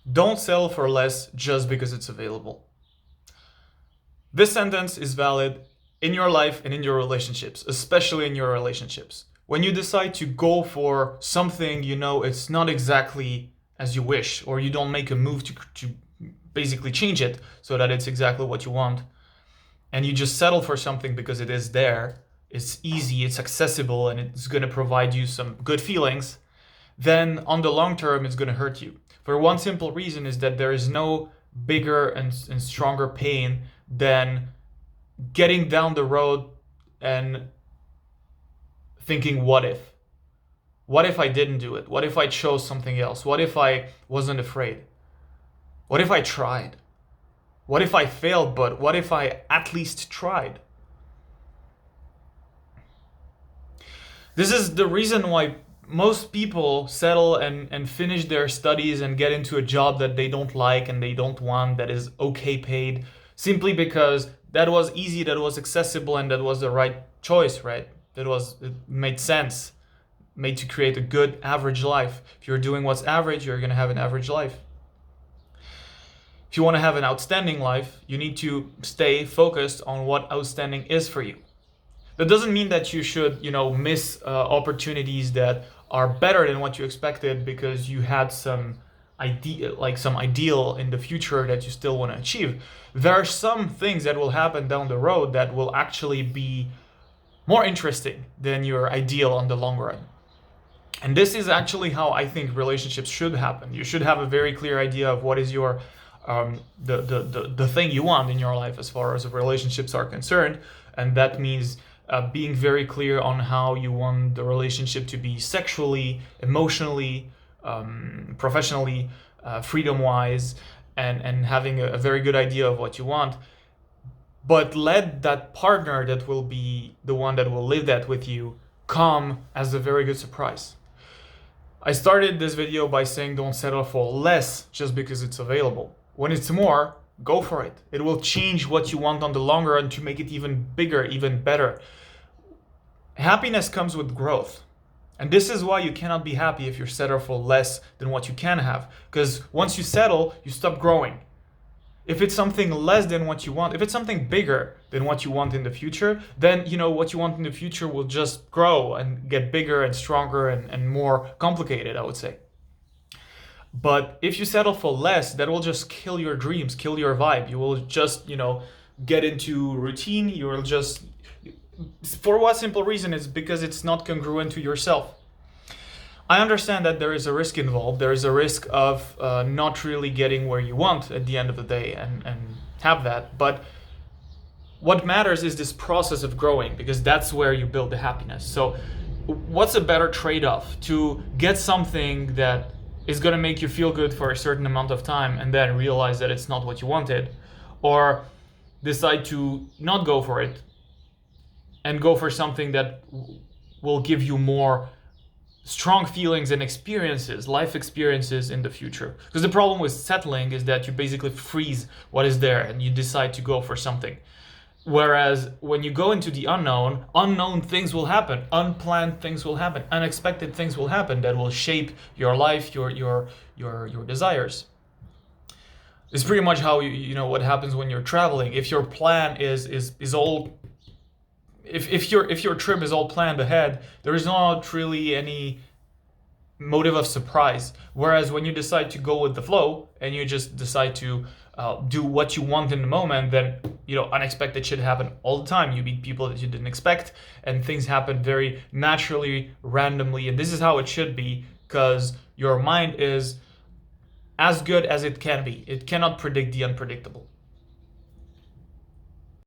Don't settle for less just because it's available. This sentence is valid in your life and in your relationships, especially in your relationships. When you decide to go for something you know it's not exactly as you wish, or you don't make a move to basically change it so that it's exactly what you want, and you just settle for something because it is there, it's easy, it's accessible, and it's going to provide you some good feelings, then on the long term it's going to hurt you. For one simple reason is that there is no bigger and stronger pain than getting down the road and thinking, what if? What if I didn't do it? What if I chose something else? What if I wasn't afraid? What if I tried? What if I failed, but what if I at least tried? This is the reason why most people settle and finish their studies and get into a job that they don't like and they don't want, that is okay paid, simply because that was easy, that was accessible, and that was the right choice, right? It made sense, made to create a good average life. If you're doing what's average, you're gonna have an average life. If you want to have an outstanding life, you need to stay focused on what outstanding is for you. That doesn't mean that you should, miss opportunities that are better than what you expected because you had some idea, like some ideal in the future that you still want to achieve. There are some things that will happen down the road that will actually be more interesting than your ideal on the long run. And this is actually how I think relationships should happen. You should have a very clear idea of what is your the thing you want in your life as far as relationships are concerned, and that means being very clear on how you want the relationship to be sexually, emotionally, professionally, freedom-wise, and having a very good idea of what you want. But let that partner that will be the one that will live that with you come as a very good surprise. I started this video by saying don't settle for less just because it's available. When it's more, go for it. It will change what you want on the long run to make it even bigger, even better. Happiness comes with growth. And this is why you cannot be happy if you settle for less than what you can have. Because once you settle, you stop growing. If it's something less than what you want, if it's something bigger than what you want in the future, then what you want in the future will just grow and get bigger and stronger and more complicated, I would say. But if you settle for less, that will just kill your dreams, kill your vibe. You will just, get into routine. You will just, for what simple reason? It's because it's not congruent to yourself. I understand that there is a risk involved. There is a risk of not really getting where you want at the end of the day and have that. But what matters is this process of growing, because that's where you build the happiness. So what's a better trade-off? To get something that is going to make you feel good for a certain amount of time and then realize that it's not what you wanted, or decide to not go for it and go for something that will give you more strong feelings and experiences, life experiences in the future. Because the problem with settling is that you basically freeze what is there and you decide to go for something. Whereas when you go into the unknown things will happen, unplanned things will happen, unexpected things will happen that will shape your life, your desires. It's pretty much how what happens when you're traveling. If your plan is all, if your trip is all planned ahead, there is not really any motive of surprise. Whereas when you decide to go with the flow and you just decide to do what you want in the moment, then unexpected shit happen all the time. You meet people that you didn't expect, and things happen very naturally, randomly. And this is how it should be, because your mind is as good as it can be. It cannot predict the unpredictable.